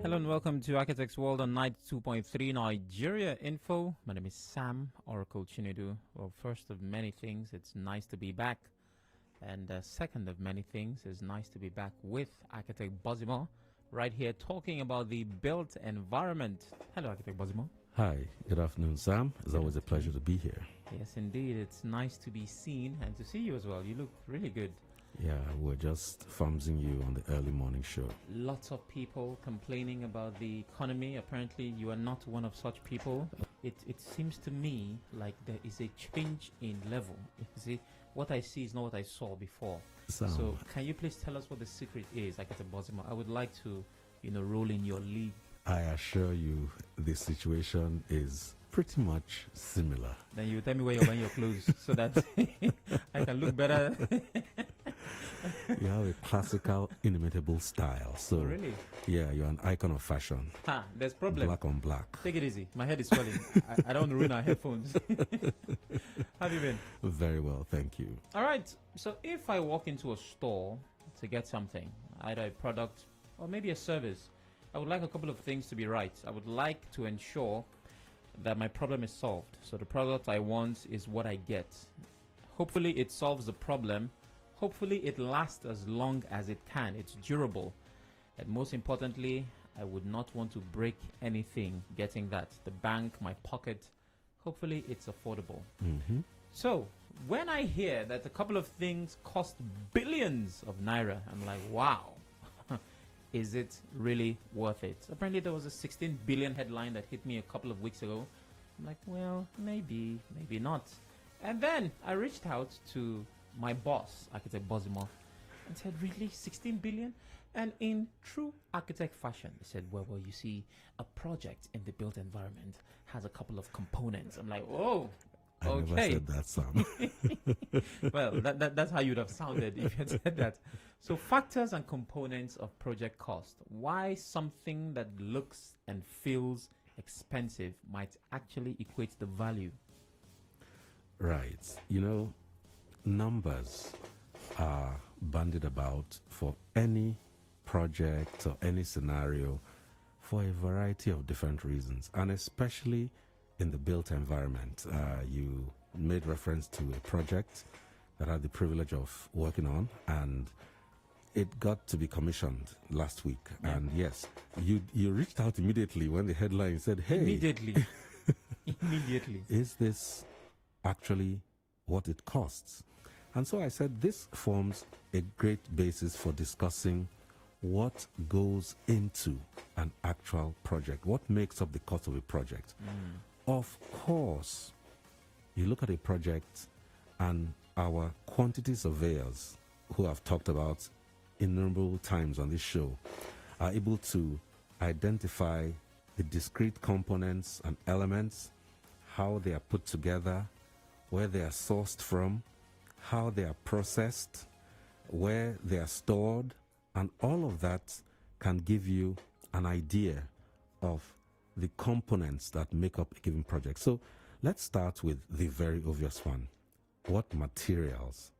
Hello and welcome to Architects World on Night 2.3 Nigeria Info. My name is Sam Oracle Chinedu. Well, first of many things, it's nice to be back. And second of many things, it's nice to be back with Architect Bozimo, right here talking about the built environment. Hello, Architect Bozimo. Hi, good afternoon, Sam. It's always a pleasure to be here. Yes, indeed. It's nice to be seen and to see you as well. You look really good. Yeah, we're just famsing you on the early morning show. Lots of people complaining about the economy. Apparently, you are not one of such people. It seems to me like there is a change in level. You see, what I see is not what I saw before. So can you please tell us what the secret is, like at the Bozimo? I would like to, roll in your league. I assure you, the situation is pretty much similar. Then you tell me where you're buying your clothes so that I can look better. You have a classical, inimitable style. So, really? Yeah, you're an icon of fashion. There's problem. Black on black. Take it easy. My head is swelling. I don't want to ruin our headphones. How have you been? Very well, thank you. All right. So if I walk into a store to get something, either a product or maybe a service, I would like a couple of things to be right. I would like to ensure that my problem is solved. So the product I want is what I get. Hopefully it solves the problem. Hopefully it lasts as long as it can. It's durable. And most importantly, I would not want to break anything getting that. The bank, my pocket, hopefully it's affordable. Mm-hmm. So when I hear that a couple of things cost billions of naira, I'm like, wow, is it really worth it? Apparently there was a 16 billion headline that hit me a couple of weeks ago. I'm like, well, maybe, maybe not. And then I reached out to my boss, Architect Bozimo, and said, really, 16 billion? And in true architect fashion, they said, well, you see, a project in the built environment has a couple of components. I'm like, oh, okay. I never said that, Sam. Well, that's how you'd have sounded if you had said that. So factors and components of project cost. Why something that looks and feels expensive might actually equate the value. Right. Numbers are bandied about for any project or any scenario for a variety of different reasons, and especially in the built environment. You made reference to a project that I had the privilege of working on, and it got to be commissioned last week. Yeah. And yes, you reached out immediately when the headline said, hey, immediately is this actually what it costs? And so I said this forms a great basis for discussing what goes into an actual project, what makes up the cost of a project. Of course, you look at a project, and our quantity surveyors, who I've talked about innumerable times on this show, are able to identify the discrete components and elements, how they are put together, where they are sourced from, how they are processed, where they are stored, and all of that can give you an idea of the components that make up a given project. So let's start with the very obvious one. What materials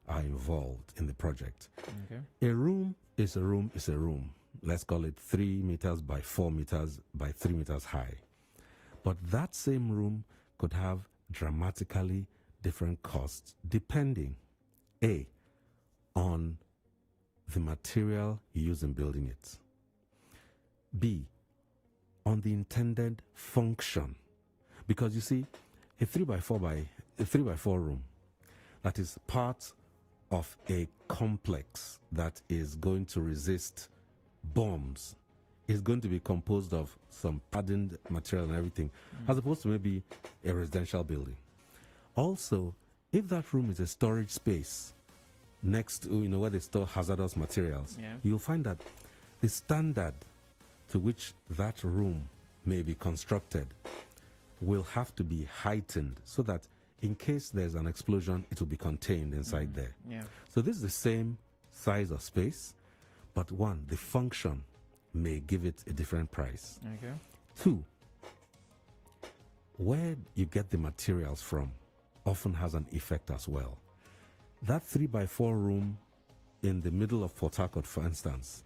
are involved in the project? Okay. A room is a room is a room. Let's call it 3 meters by 4 meters by 3 meters high. But that same room could have dramatically different costs depending, A, on the material you use in building it, B, on the intended function. Because you see, a 3 by 4 room that is part of a complex that is going to resist bombs is going to be composed of some hardened material and everything, as opposed to maybe a residential building. Also, if that room is a storage space next to, where they store hazardous materials, you'll find that the standard to which that room may be constructed will have to be heightened so that in case there's an explosion, it will be contained inside there. Yeah. So this is the same size of space, but one, the function may give it a different price. Okay. 2, where you get the materials from often has an effect as well. That 3 by 4 room in the middle of Port Harcourt, for instance,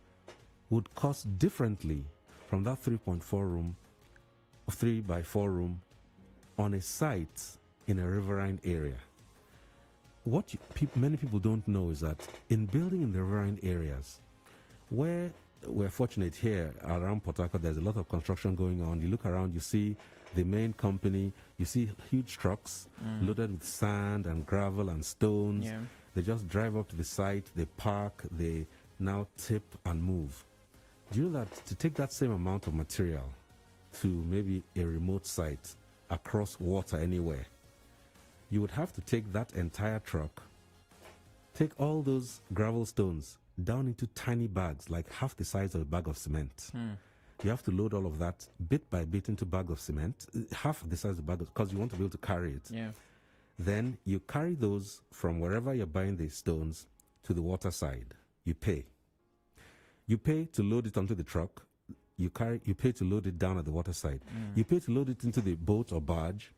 would cost differently from that 3 by 4 room on a site in a riverine area. What many people don't know is that in building in the riverine areas, where we're fortunate here around Port Harcourt, there's a lot of construction going on. You look around, you see the main company, you see huge trucks loaded with sand and gravel and stones. Yeah. They just drive up to the site, they park, they now tip and move. Do you know that to take that same amount of material to maybe a remote site across water anywhere, you would have to take that entire truck, take all those gravel stones down into tiny bags, like half the size of a bag of cement. You have to load all of that bit by bit into bag of cement, half the size of the bag, because you want to be able to carry it. Yeah. Then you carry those from wherever you're buying the stones to the water side. You pay. You pay to load it onto the truck. You pay to load it down at the water side. You pay to load it into the boat or barge.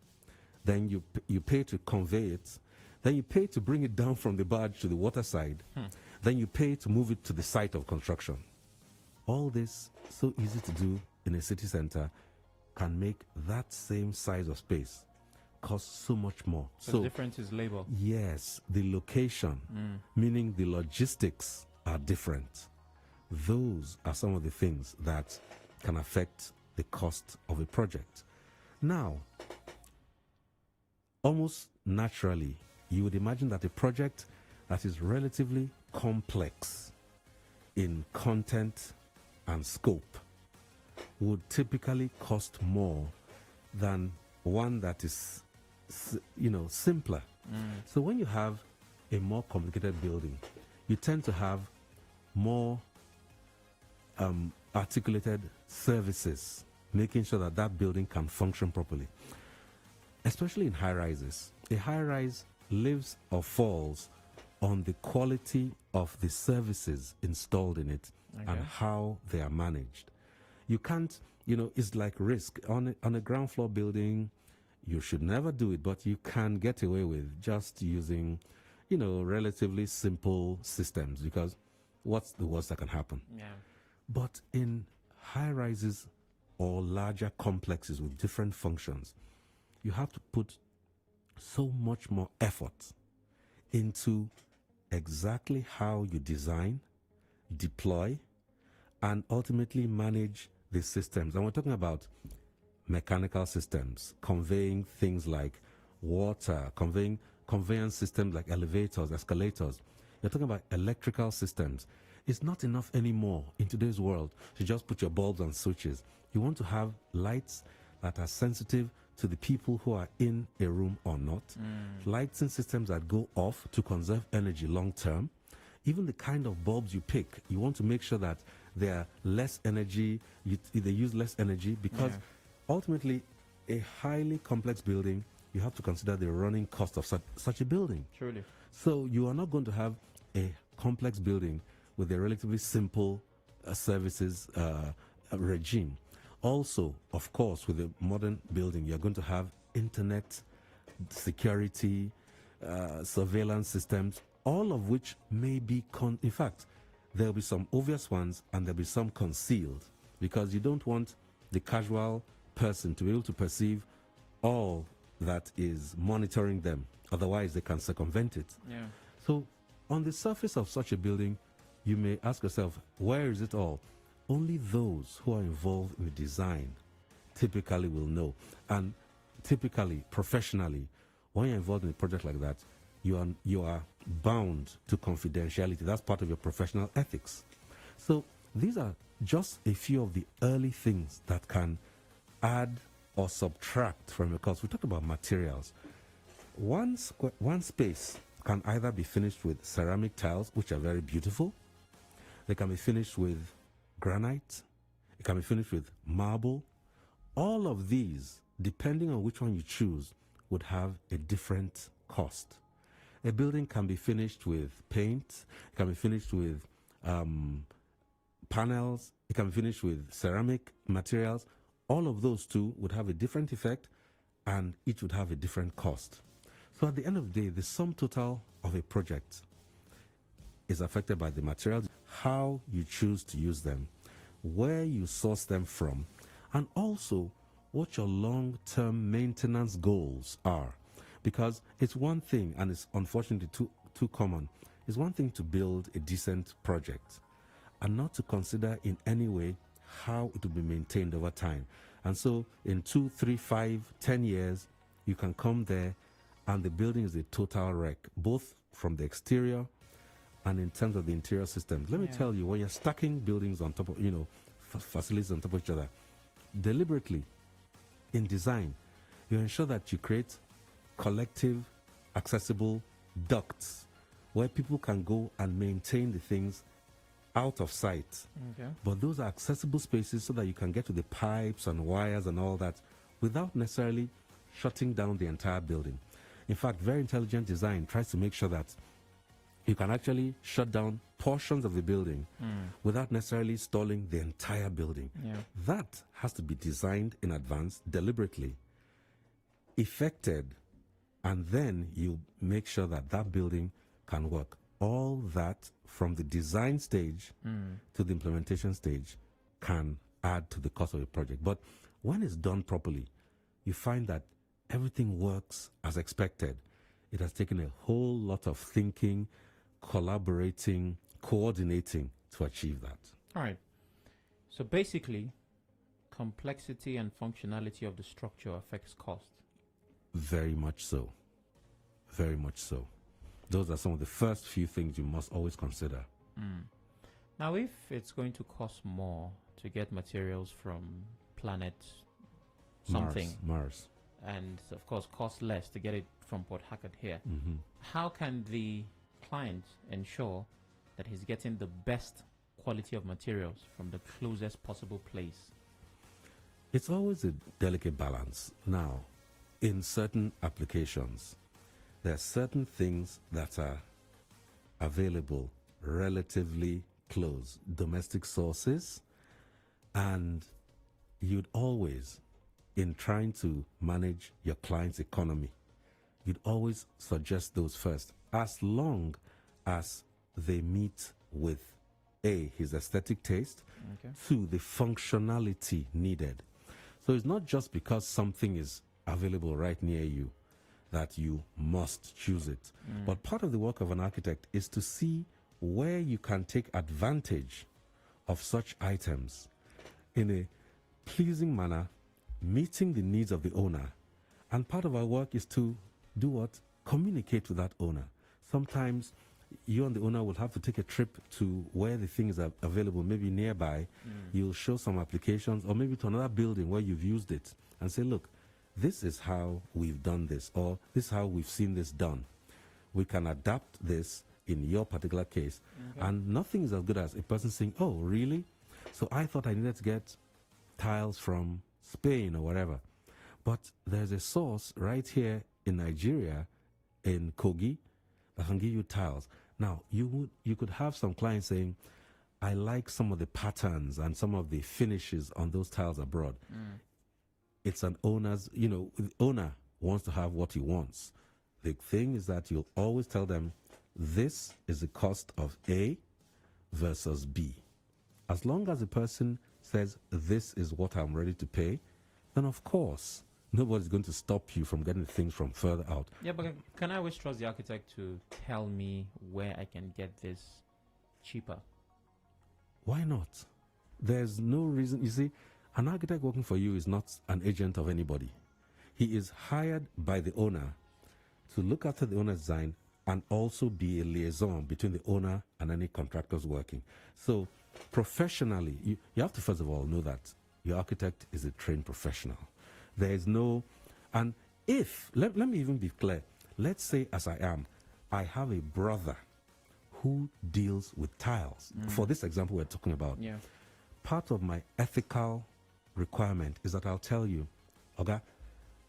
Then you pay to convey it. Then you pay to bring it down from the barge to the water side. Then you pay to move it to the site of construction. All this, so easy to do in a city center, can make that same size of space cost so much more. So the difference is labor. Yes, the location, meaning the logistics, are different. Those are some of the things that can affect the cost of a project. Now, almost naturally, you would imagine that a project that is relatively complex in content and scope would typically cost more than one that is, simpler. So when you have a more complicated building, you tend to have more articulated services, making sure that that building can function properly. Especially in high-rises. A high-rise lives or falls on the quality of the services installed in it and how they are managed. You can't, it's like risk. On a ground floor building, you should never do it, but you can get away with just using, relatively simple systems, because what's the worst that can happen? Yeah. But in high-rises or larger complexes with different functions, you have to put so much more effort into exactly how you design, deploy, and ultimately manage the systems. And we're talking about mechanical systems, conveying things like water, conveyance systems like elevators, escalators. You're talking about electrical systems. It's not enough anymore in today's world to just put your bulbs and switches. You want to have lights that are sensitive to the people who are in a room or not. Lighting systems that go off to conserve energy long term. Even the kind of bulbs you pick, you want to make sure that they are less energy, they use less energy, because ultimately a highly complex building, you have to consider the running cost of such a building. Truly. So you are not going to have a complex building with a relatively simple services regime. Also, of course, with a modern building, you're going to have internet, security, surveillance systems, all of which may be, in fact, there'll be some obvious ones and there'll be some concealed, because you don't want the casual person to be able to perceive all that is monitoring them. Otherwise, they can circumvent it. Yeah. So, on the surface of such a building, you may ask yourself, where is it all? Only those who are involved in the design typically will know. And typically, professionally, when you're involved in a project like that, you are bound to confidentiality. That's part of your professional ethics. So these are just a few of the early things that can add or subtract from your cost. We talked about materials. One space can either be finished with ceramic tiles, which are very beautiful. They can be finished with granite. It can be finished with marble. All of these, depending on which one you choose, would have a different cost. A building can be finished with paint. It can be finished with panels. It can be finished with ceramic materials. All of those too would have a different effect, and each would have a different cost. So at the end of the day, the sum total of a project is affected by the materials, how you choose to use them, where you source them from, and also what your long-term maintenance goals are. Because it's one thing, and it's unfortunately too common, it's one thing to build a decent project and not to consider in any way how it will be maintained over time. And so in 2, 3, 5, 10 years, you can come there and the building is a total wreck, both from the exterior and in terms of the interior systems. Let me tell you, when you're stacking buildings on top of, facilities on top of each other, deliberately, in design, you ensure that you create collective, accessible ducts where people can go and maintain the things out of sight. Okay. But those are accessible spaces so that you can get to the pipes and wires and all that without necessarily shutting down the entire building. In fact, very intelligent design tries to make sure that you can actually shut down portions of the building without necessarily stalling the entire building. Yeah. That has to be designed in advance, deliberately, effected, and then you make sure that that building can work. All that from the design stage to the implementation stage can add to the cost of a project. But when it's done properly, you find that everything works as expected. It has taken a whole lot of thinking, collaborating, coordinating to achieve that. All right. So basically, complexity and functionality of the structure affects cost. Very much so. Very much so. Those are some of the first few things you must always consider. Now, if it's going to cost more to get materials from planet something, Mars. and of course cost less to get it from Port Harcourt here, how can the client ensure that he's getting the best quality of materials from the closest possible place? It's always a delicate balance. Now, in certain applications, there are certain things that are available relatively close, domestic sources, and you'd always, in trying to manage your client's economy, you'd always suggest those first, as long as they meet with A, his aesthetic taste, two, the functionality needed. So it's not just because something is available right near you that you must choose it. But part of the work of an architect is to see where you can take advantage of such items in a pleasing manner, meeting the needs of the owner. And part of our work is to do what? Communicate with that owner. Sometimes you and the owner will have to take a trip to where the things are available, maybe nearby. You'll show some applications, or maybe to another building where you've used it, and say, look, this is how we've done this, or this is how we've seen this done. We can adapt this in your particular case. And nothing is as good as a person saying, oh, really? So I thought I needed to get tiles from Spain or whatever. But there's a source right here in Nigeria, in Kogi, that can give you tiles. Now, you could have some clients saying, I like some of the patterns and some of the finishes on those tiles abroad. It's an owner's, the owner wants to have what he wants. The thing is that you'll always tell them, this is the cost of A versus B. As long as the person says, this is what I'm ready to pay, then of course, nobody's going to stop you from getting things from further out. Yeah, but can I always trust the architect to tell me where I can get this cheaper? Why not? There's no reason. You see, an architect working for you is not an agent of anybody. He is hired by the owner to look after the owner's design and also be a liaison between the owner and any contractors working. So professionally, you have to first of all know that your architect is a trained professional. There is no, and if, let me even be clear, let's say as I am, I have a brother who deals with tiles. For this example we're talking about, part of my ethical requirement is that I'll tell you, okay,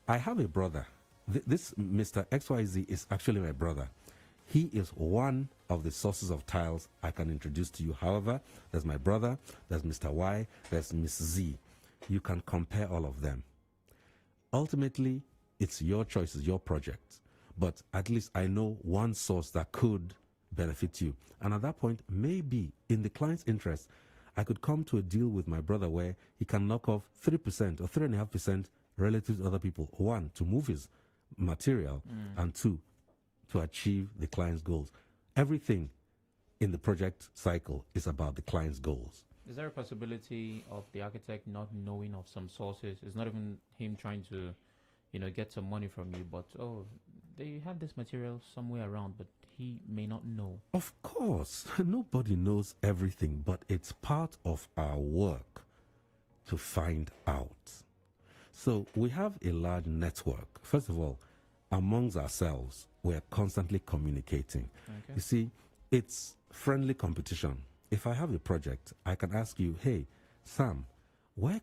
I have a brother. This Mr. XYZ is actually my brother. He is one of the sources of tiles I can introduce to you. However, there's my brother, there's Mr. Y, there's Miss Z. You can compare all of them. Ultimately, it's your choice, it's your project. But at least I know one source that could benefit you. And at that point, maybe in the client's interest, I could come to a deal with my brother where he can knock off 3% or 3.5% relative to other people. One, to move his material, and two, to achieve the client's goals. Everything in the project cycle is about the client's goals. Is there a possibility of the architect not knowing of some sources? It's not even him trying to, get some money from you, but they have this material somewhere around, but he may not know. Of course, nobody knows everything, but it's part of our work to find out. So we have a large network. First of all, amongst ourselves, we're constantly communicating. Okay. You see, it's friendly competition. If I have a project, I can ask you, hey, Sam, where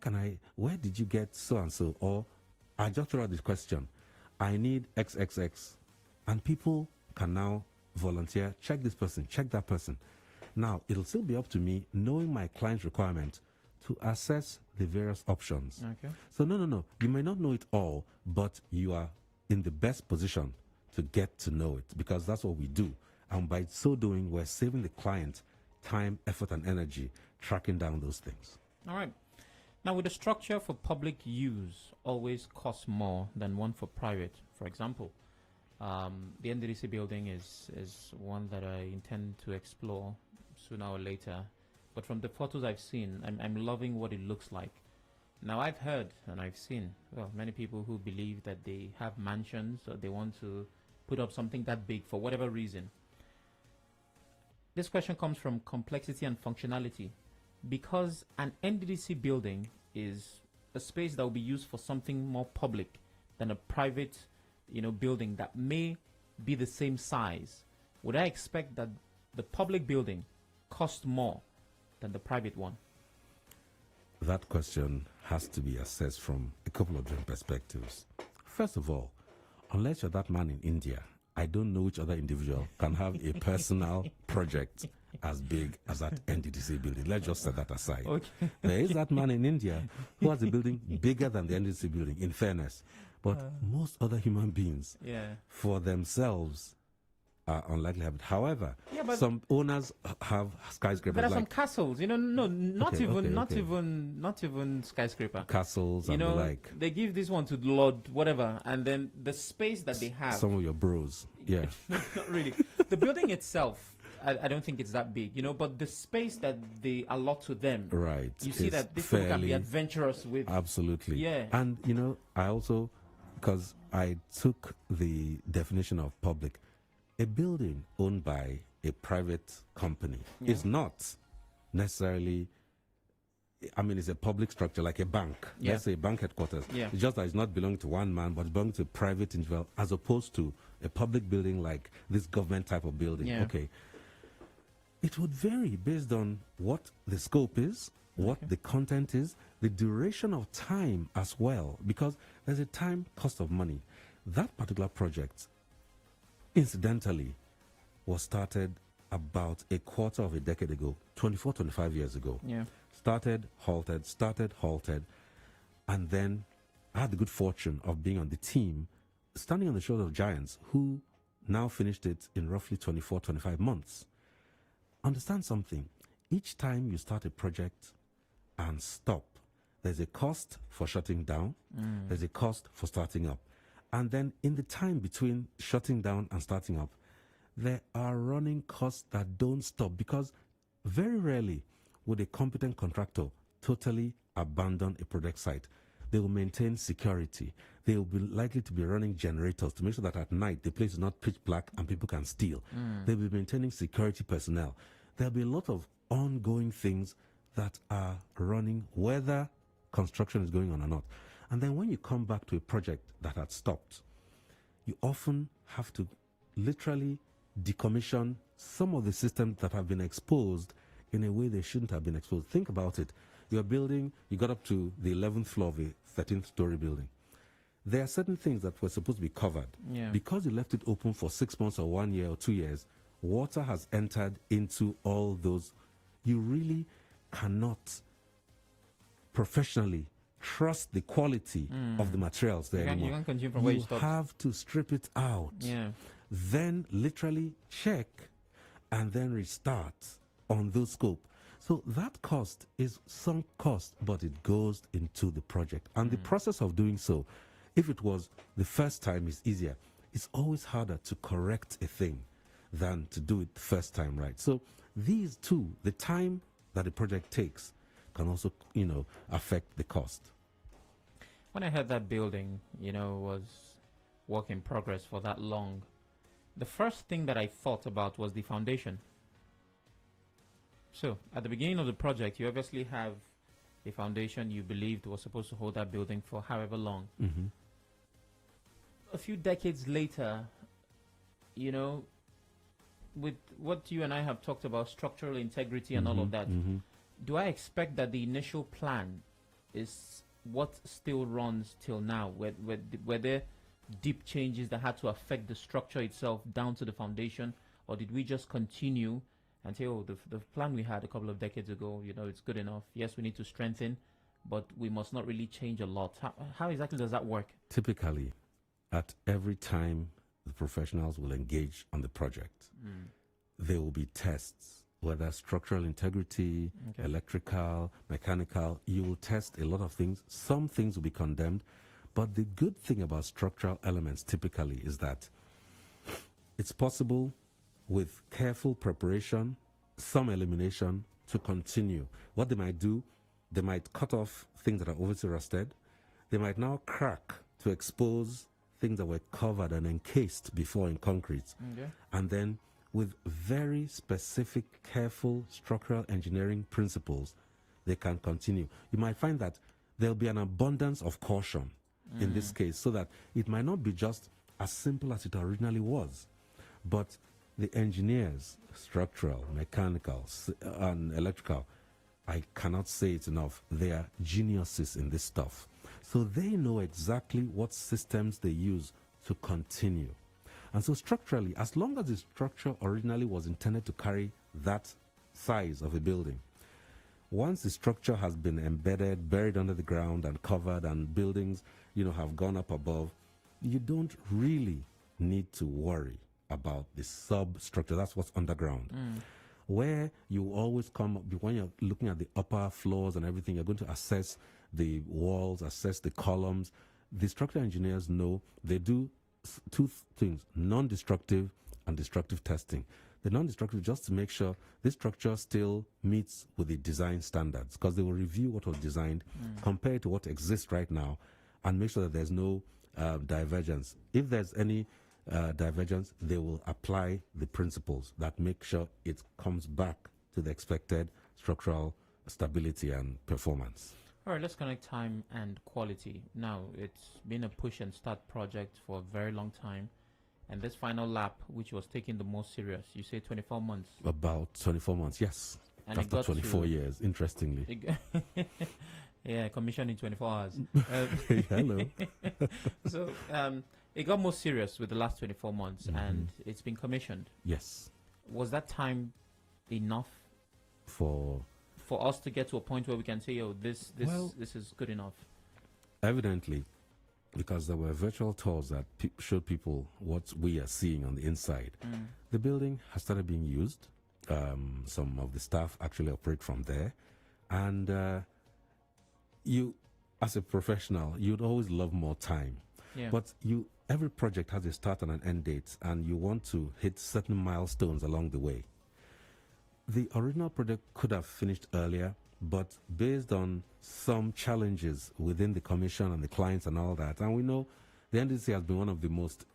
did you get so-and-so? Or I just throw out this question, I need XXX. And people can now volunteer, check this person, check that person. Now, it'll still be up to me, knowing my client's requirement, to assess the various options. Okay. So no. You may not know it all, but you are in the best position to get to know it, because that's what we do. And by so doing, we're saving the client time, effort, and energy tracking down those things. All right. Now, with the structure for public use always costs more than one for private, for example, the NDDC building is one that I intend to explore sooner or later. But from the photos I've seen, I'm loving what it looks like. Now, I've heard and I've seen, many people who believe that they have mansions or they want to put up something that big for whatever reason. This question comes from complexity and functionality. Because an NDDC building is a space that will be used for something more public than a private, building that may be the same size, would I expect that the public building cost more than the private one? That question has to be assessed from a couple of different perspectives. First of all, unless you're that man in India, I don't know which other individual can have a personal project as big as that NDDC building. Let's just set that aside. Okay. There is that man in India who has a building bigger than the NDDC building, in fairness. But most other human beings, for themselves, are unlikely to have it. However, some owners have skyscrapers. There are some castles, not even skyscraper. Castles and the like. They give this one to Lord whatever, and then the space that they have. Some of your bros, yeah. Not really. The building itself, I don't think it's that big, but the space that they allot to them. Right. You see that this one can be adventurous with. Absolutely. Yeah. And, I also, because I took the definition of public, a building owned by a private company is not necessarily, it's a public structure like a bank. Let's say a bank headquarters. It's just that it's not belonging to one man, but belonging to a private individual, as opposed to a public building like this government type of building. Okay. It would vary based on what the scope is, what the content is, the duration of time as well, because there's a time cost of money. That particular project, incidentally, was started about a quarter of a decade ago, 25 years ago. Started, halted, and then I had the good fortune of being on the team, standing on the shoulders of giants who now finished it in roughly 25 months. Understand something. Each time you start a project and stop, there's a cost for shutting down, there's a cost for starting up. And then in the time between shutting down and starting up, there are running costs that don't stop, because very rarely would a competent contractor totally abandon a project site. They will maintain security. They will be likely to be running generators to make sure that at night the place is not pitch black and people can steal. They'll be maintaining security personnel. There'll be a lot of ongoing things that are running, whether construction is going on or not. And then when you come back to a project that had stopped, you often have to literally decommission some of the systems that have been exposed in a way they shouldn't have been exposed. Think about it. You're building, you got up to the 11th floor of a 13th story building. There are certain things that were supposed to be covered. Because you left it open for 6 months or 1 year or 2 years, water has entered into all those. You really cannot professionally trust the quality of the materials there anymore. You can't continue from where you stopped. You have to strip it out. Then literally check and then restart on those scope. So that cost is some cost, but it goes into the project. And the process of doing so, if it was the first time, is easier. It's always harder to correct a thing than to do it the first time, right? So these two, the time that the project takes, can also, affect the cost. When I heard that building, was work in progress for that long, the first thing that I thought about was the foundation. So, at the beginning of the project, you obviously have a foundation you believed was supposed to hold that building for however long. Mm-hmm. A few decades later, with what you and I have talked about, structural integrity and all of that, do I expect that the initial plan is what still runs till now? Were there deep changes that had to affect the structure itself down to the foundation, or did we just continue and say, oh, the plan we had a couple of decades ago, it's good enough. Yes, we need to strengthen, but we must not really change a lot. How exactly does that work? Typically, at every time the professionals will engage on the project, there will be tests, whether structural integrity, electrical, mechanical. You will test a lot of things. Some things will be condemned. But the good thing about structural elements typically is that it's possible, with careful preparation, some elimination, to continue. What they might do, they might cut off things that are obviously rusted. They might now crack to expose things that were covered and encased before in concrete. And then, with very specific, careful structural engineering principles, they can continue. You might find that there'll be an abundance of caution in this case, so that it might not be just as simple as it originally was, but the engineers, structural, mechanical, and electrical, I cannot say it enough, they are geniuses in this stuff. So they know exactly what systems they use to continue. And so structurally, as long as the structure originally was intended to carry that size of a building, once the structure has been embedded, buried under the ground and covered, and buildings, have gone up above, you don't really need to worry about the substructure. That's what's underground. Where you always come up, when you're looking at the upper floors and everything, you're going to assess the walls, assess the columns. The structural engineers know they do two things: non-destructive and destructive testing. The non-destructive, just to make sure this structure still meets with the design standards, because they will review what was designed, compare it to what exists right now, and make sure that there's no divergence. If there's any divergence, they will apply the principles that make sure it comes back to the expected structural stability and performance. All right, let's connect time and quality. Now, it's been a push and start project for a very long time. And this final lap, which was taken the most serious, you say 24 months? About 24 months, yes. And after 24 years, interestingly. Yeah, commissioned in 24 hours. Hello. So it got more serious with the last 24 months, and it's been commissioned. Yes. Was that time enough for us to get to a point where we can say, oh, this is good enough? Evidently, because there were virtual tours that showed people what we are seeing on the inside. The building has started being used. Some of the staff actually operate from there. And you, as a professional, you'd always love more time. Yeah. But every project has a start and an end date, and you want to hit certain milestones along the way. The original project could have finished earlier, but based on some challenges within the commission and the clients and all that, and we know the NDC has been one of the most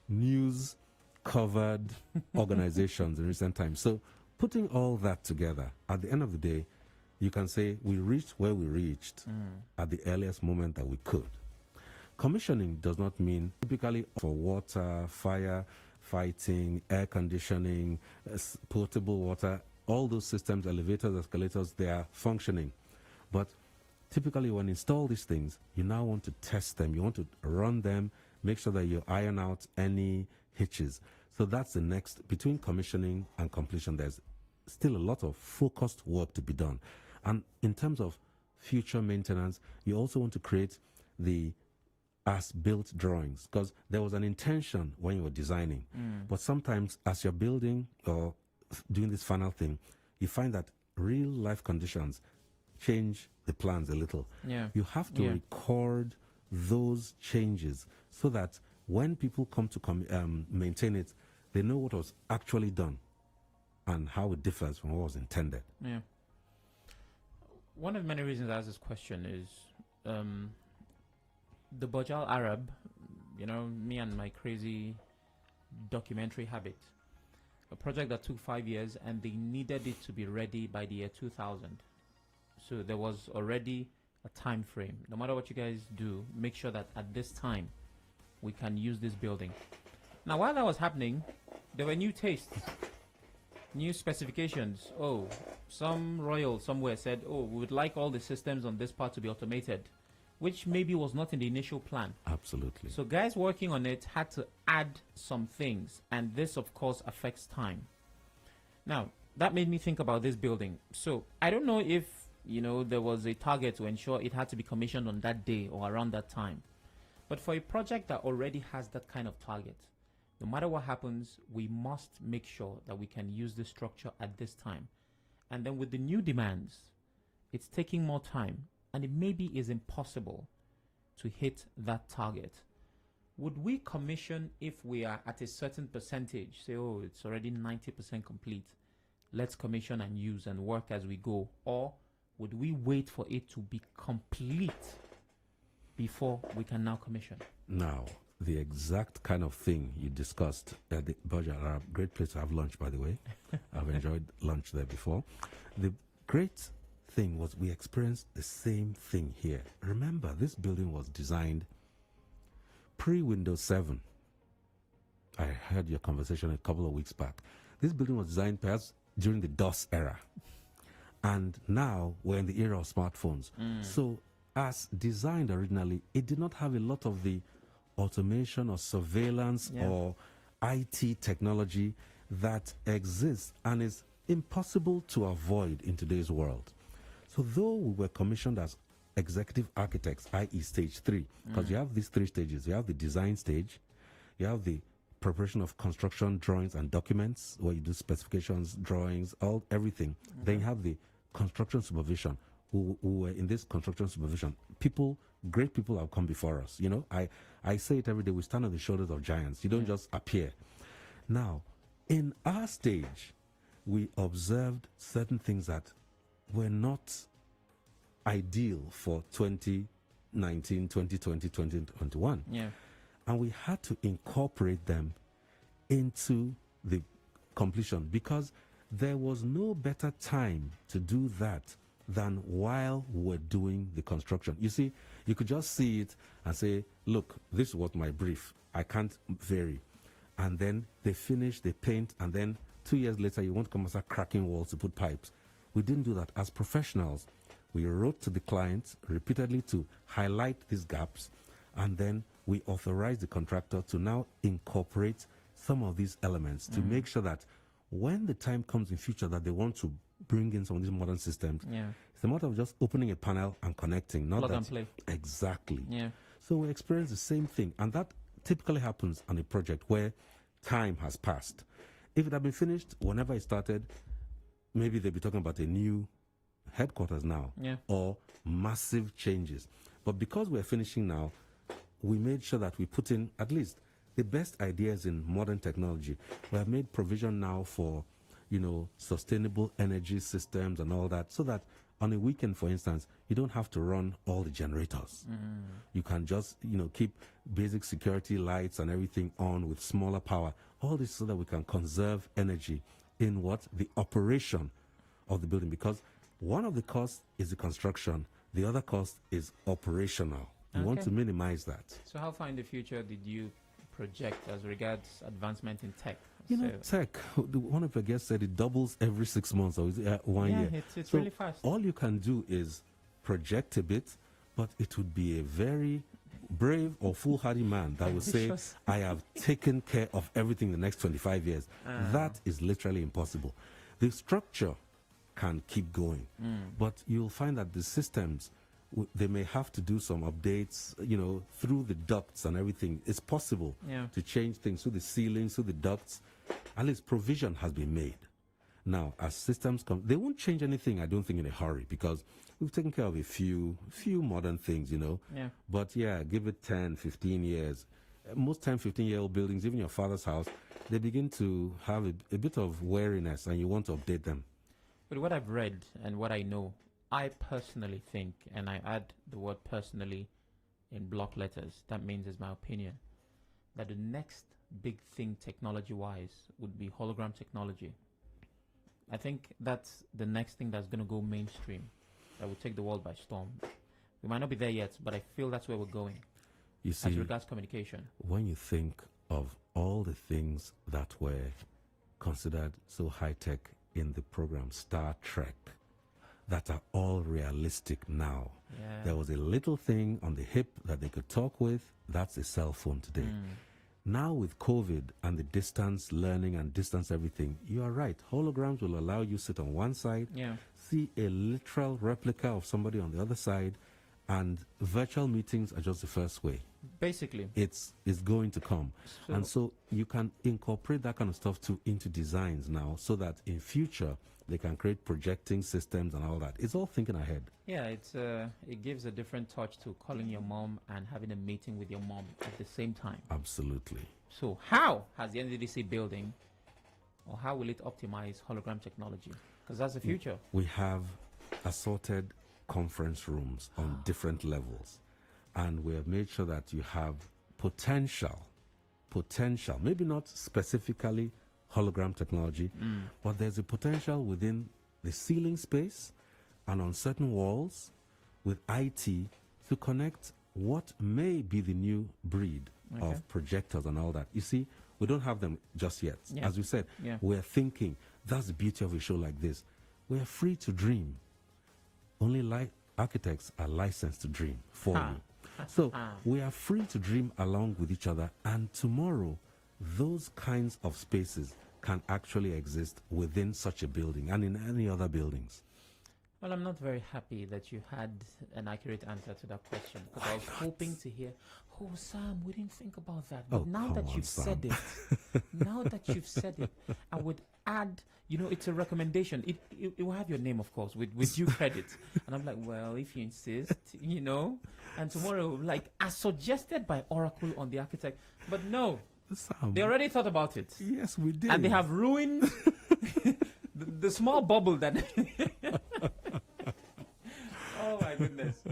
news-covered organizations in recent times. So putting all that together, at the end of the day, you can say we reached where we reached at the earliest moment that we could. Commissioning does not mean typically for water, fire, fighting, air conditioning, potable water, all those systems, elevators, escalators, they are functioning. But typically when you install these things, you now want to test them. You want to run them, make sure that you iron out any hitches. So that's the next. Between commissioning and completion, there's still a lot of focused work to be done. And in terms of future maintenance, you also want to create the as-built drawings, because there was an intention when you were designing. But sometimes as you're building or doing this final thing, you find that real life conditions change the plans a little. Yeah. You have to record those changes so that when people come to maintain it, they know what was actually done and how it differs from what was intended. Yeah. One of the many reasons I ask this question is the Bajal Arab, you know, me and my crazy documentary habit. A project that took 5 years and they needed it to be ready by the year 2000. So there was already a time frame. No matter what you guys do, make sure that at this time we can use this building. Now, while that was happening, there were new tastes, new specifications. Oh, some royal somewhere said, oh, we would like all the systems on this part to be automated, which maybe was not in the initial plan. Absolutely. So guys working on it had to add some things, and this, of course, affects time. Now, that made me think about this building. So I don't know if, you know, there was a target to ensure it had to be commissioned on that day or around that time. But for a project that already has that kind of target, no matter what happens, we must make sure that we can use the structure at this time. And then with the new demands, it's taking more time, and it maybe is impossible to hit that target. Would we commission if we are at a certain percentage? Say, oh, it's already 90% complete. Let's commission and use and work as we go. Or would we wait for it to be complete before we can now commission? Now, the exact kind of thing you discussed at the Budget Arab, great place to have lunch, by the way. I've enjoyed lunch there before. The great thing was we experienced the same thing here. Remember, this building was designed pre-Windows 7. I heard your conversation a couple of weeks back. This building was designed perhaps during the DOS era. And now we're in the era of smartphones. So as designed originally, it did not have a lot of the automation or surveillance or IT technology that exists and is impossible to avoid in today's world. So though we were commissioned as executive architects, i.e. stage 3, because you have these 3 stages. You have the design stage, you have the preparation of construction drawings and documents where you do specifications, drawings, everything. Then you have the construction supervision, who were in this construction supervision. Great people have come before us. You know, I say it every day, we stand on the shoulders of giants. You don't just appear. Now, in our stage, we observed certain things that were not ideal for 2019, 2020, 2021. Yeah. And we had to incorporate them into the completion because there was no better time to do that than while we're doing the construction. You see, you could just see it and say, look, this was my brief. I can't vary. And then they finish, they paint, and then 2 years later, you want to come and start cracking walls to put pipes. We didn't do that. As professionals, we wrote to the client repeatedly to highlight these gaps, and then we authorized the contractor to now incorporate some of these elements to make sure that when the time comes in future that they want to bring in some of these modern systems, it's a matter of just opening a panel and connecting, not plug that and play. Exactly. Yeah. So we experience the same thing, and that typically happens on a project where time has passed. If it had been finished whenever it started, maybe they'd be talking about a new headquarters now or massive changes. But because we're finishing now, we made sure that we put in at least the best ideas in modern technology. We have made provision now for, you know, sustainable energy systems and all that, so that on a weekend, for instance, you don't have to run all the generators. You can just, you know, keep basic security lights and everything on with smaller power. All this so that we can conserve energy in the operation of the building, because one of the costs is the construction, the other cost is operational. We want to minimize that. So how far in the future did you project as regards advancement in tech? You know, tech, one of your guests said it doubles every 6 months or 1 year. It's so really fast. All you can do is project a bit, but it would be a very brave or foolhardy man that would say, I have taken care of everything the next 25 years. That is literally impossible. The structure can keep going, but you'll find that the systems, they may have to do some updates, you know, through the ducts and everything. It's possible to change things through the ceilings, through the ducts. At least provision has been made. Now, as systems come, they won't change anything, I don't think, in a hurry, because we've taken care of a few modern things, you know. Yeah. But yeah, give it 10, 15 years. Most time, 15-year-old buildings, even your father's house, they begin to have a bit of wariness, and you want to update them. But what I've read and what I know, I personally think, and I add the word personally in block letters, that means it's my opinion, that the next big thing technology-wise would be hologram technology. I think that's the next thing that's going to go mainstream, that will take the world by storm. We might not be there yet, but I feel that's where we're going. You see, as regards communication. When you think of all the things that were considered so high-tech in the program Star Trek, that are all realistic now. Yeah. There was a little thing on the hip that they could talk with. That's a cell phone today. Now with COVID and the distance learning and distance everything, you are right. Holograms will allow you sit on one side, see a literal replica of somebody on the other side, and virtual meetings are just the first way. Basically. It's going to come. And so you can incorporate that kind of stuff into designs now, so that in future they can create projecting systems and all that. It's all thinking ahead. Yeah, it gives a different touch to calling your mom and having a meeting with your mom at the same time. Absolutely. So how has the NDDC building, or how will it optimize hologram technology? Because that's the future. We have assorted conference rooms on different levels, and we have made sure that you have potential, maybe not specifically hologram technology, but there's a potential within the ceiling space and on certain walls with IT to connect what may be the new breed of projectors and all that. You see, we don't have them just yet. As we said, we're thinking. That's the beauty of a show like this. We're free to dream. Only architects are licensed to dream for you. So we are free to dream along with each other, and tomorrow those kinds of spaces can actually exist within such a building and in any other buildings. Well, I'm not very happy that you had an accurate answer to that question, because I was hoping to hear, oh, Sam, we didn't think about that. But now that you've said it, I would add, it's a recommendation. It will have your name, of course, with due credit. And I'm like, well, if you insist, and tomorrow, like, as suggested by Oracle on the architect. But no, Sam, they already thought about it. Yes, we did. And they have ruined the small bubble that... Oh, my goodness.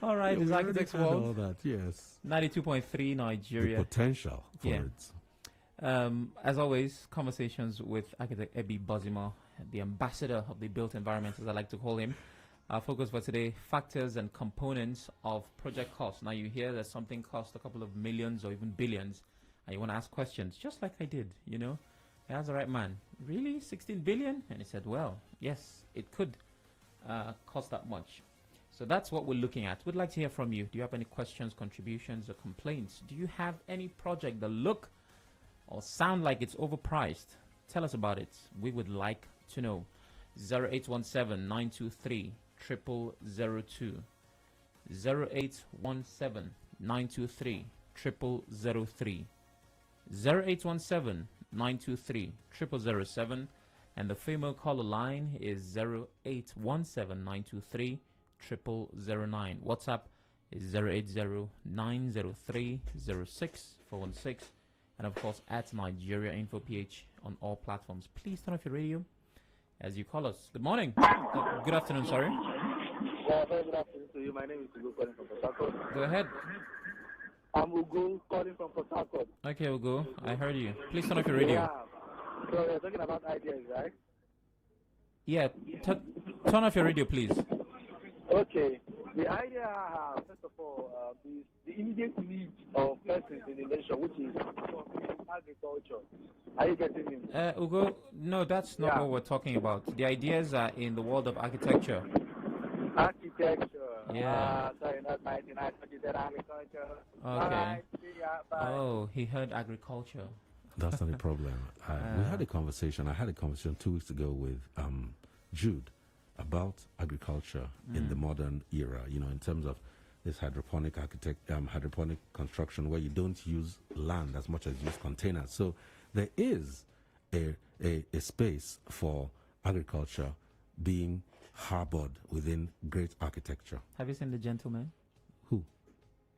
All right, it's Architects World. All that, yes. 92.3 Nigeria. The potential for it. As always, conversations with architect Ebi Bozimo, the ambassador of the built environment, as I like to call him. Our focus for today, factors and components of project cost. Now, you hear that something costs a couple of millions or even billions, and you want to ask questions, just like I did, I asked the right man, really, 16 billion? And he said, well, yes, it could cost that much. So that's what we're looking at. We'd like to hear from you. Do you have any questions, contributions, or complaints? Do you have any project that look or sound like it's overpriced? Tell us about it. We would like to know. 0817-923-0002. 0817-923-0003. 0817-923-0007. And the female caller line is 0817-923-0009. WhatsApp is 080-903-06416. And of course, at Nigeria Info PH on all platforms. Please turn off your radio as you call us. Good morning. Good afternoon, sorry. Very good afternoon to you. My name is Ugo calling from Port Harcourt. Go ahead. I'm Ugo calling from Port Harcourt. Okay, Ugo. I heard you. Please turn off your radio. Yeah. So we're talking about ideas, right? Yeah. Turn off your radio, please. Okay. The idea I have, first of all, is the immediate need of persons in the nation, which is agriculture. Are you getting me? Ugo, no, that's not what we're talking about. The ideas are in the world of architecture. Architecture. Yeah. Sorry, not 99, but you said agriculture. Okay. Right, see ya, bye. Oh, he heard agriculture. That's not a problem. We had a conversation. I had a conversation 2 weeks ago with Jude about agriculture in the modern era, in terms of this hydroponic construction where you don't use land as much as you use containers. So there is a space for agriculture being harbored within great architecture. Have you seen The Gentleman? Who?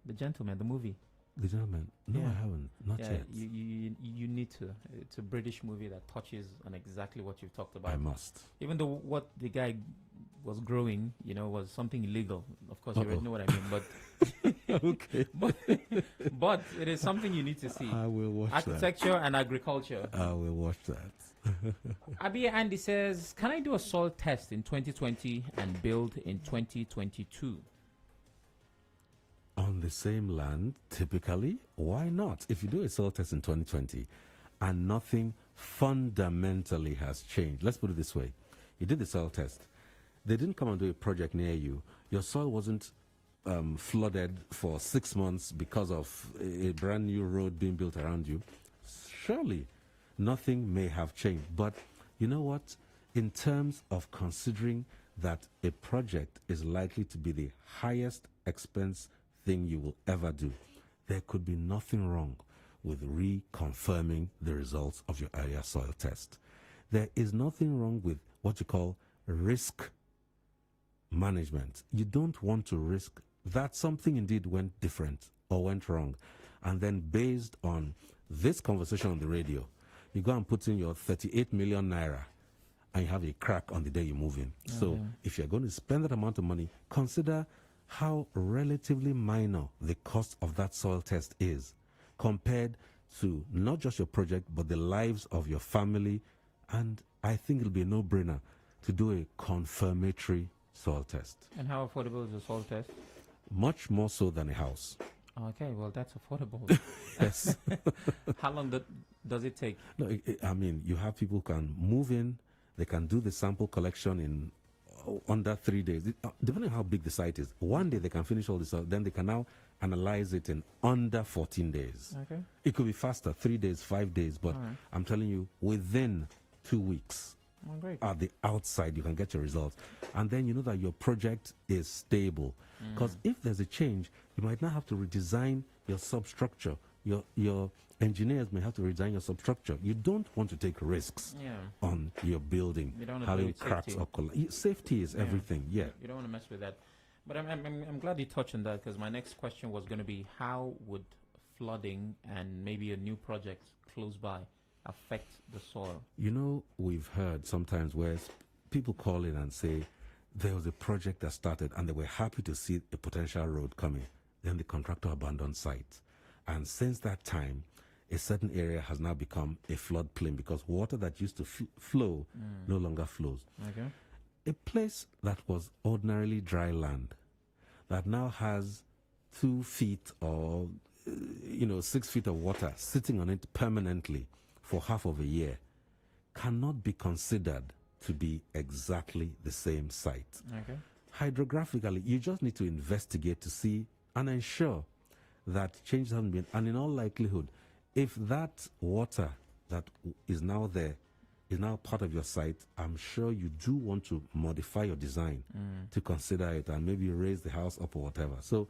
The Gentleman, the movie. The gentleman? No, Yeah. I haven't. Not Yeah, yet. you need to. It's a British movie that touches on exactly what you've talked about. I must. Even though what the guy was growing, was something illegal. Of course, you already know what I mean. But Okay. but it is something you need to see. I will watch Architecture and agriculture. that. I will watch that. Abi Andy says, "Can I do a soil test in 2020 and build in 2022?" On the same land, typically, why not? If you do a soil test in 2020 and nothing fundamentally has changed, let's put it this way. You did the soil test. They didn't come and do a project near you. Your soil wasn't flooded for 6 months because of a brand new road being built around you. Surely, nothing may have changed. But you know what? In terms of considering that a project is likely to be the highest expense thing you will ever do, there could be nothing wrong with reconfirming the results of your earlier soil test. There is nothing wrong with what you call risk management. You don't want to risk that something indeed went different or went wrong, and then based on this conversation on the radio, you go and put in your 38 million naira and you have a crack on the day you move in. So if you're going to spend that amount of money, consider how relatively minor the cost of that soil test is compared to not just your project, but the lives of your family. And I think it'll be a no-brainer to do a confirmatory soil test. And how affordable is a soil test? Much more so than a house. Okay, well, that's affordable. Yes. How long does it take? No, I mean, you have people who can move in, they can do the sample collection in under 3 days, depending on how big the site is. One day they can finish all this, then they can now analyze it in under 14 days. Okay. It could be faster, 3 days, 5 days, but All right. I'm telling you, within 2 weeks, Oh, great. at the outside, you can get your results. And then you know that your project is stable. Because if there's a change, you might not have to redesign your substructure. Your engineers may have to redesign your substructure. You don't want to take risks Yeah. on your building, You don't want to having play with cracks safety. or safety is everything. Yeah. You don't want to mess with that. But I'm glad you touched on that, because my next question was going to be, how would flooding and maybe a new project close by affect the soil? You know, we've heard sometimes where people call in and say there was a project that started and they were happy to see a potential road coming. Then the contractor abandoned site. And since that time, a certain area has now become a floodplain because water that used to flow no longer flows. Okay. A place that was ordinarily dry land that now has 2 feet or 6 feet of water sitting on it permanently for half of a year cannot be considered to be exactly the same site. Okay. Hydrographically, you just need to investigate to see and ensure that changes haven't been. And in all likelihood, if that water that is now there is now part of your site, I'm sure you do want to modify your design to consider it and maybe raise the house up or whatever. So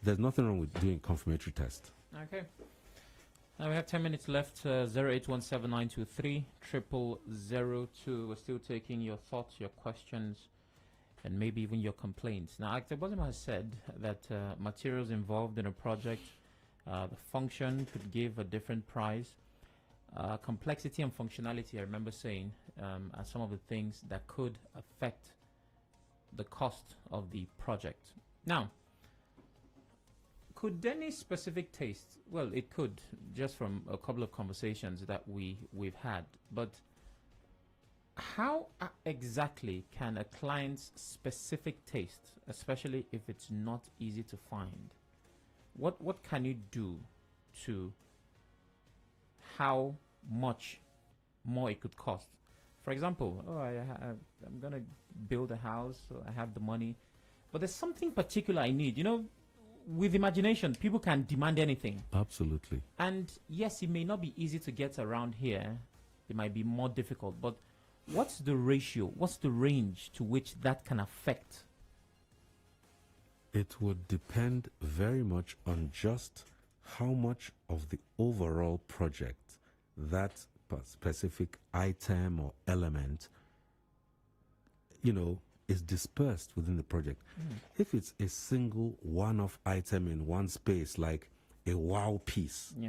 there's nothing wrong with doing confirmatory test. Okay. Now we have 10 minutes left. 08179230002. We're still taking your thoughts, your questions, and maybe even your complaints. Now, Actor Bozimo has said that materials involved in a project, the function could give a different price. Complexity and functionality, I remember saying, are some of the things that could affect the cost of the project. Now, could any specific taste? Well, it could, just from a couple of conversations that we've had. But how exactly can a client's specific taste, especially if it's not easy to find, what can you do to how much more it could cost? For example, I'm gonna build a house, so I have the money, but there's something particular I need. With imagination, people can demand anything. Absolutely. And yes, it may not be easy to get around here. It might be more difficult. But what's the ratio? What's the range to which that can affect? It would depend very much on just how much of the overall project that specific item or element is dispersed within the project. If it's a single one-off item in one space, like a wow piece,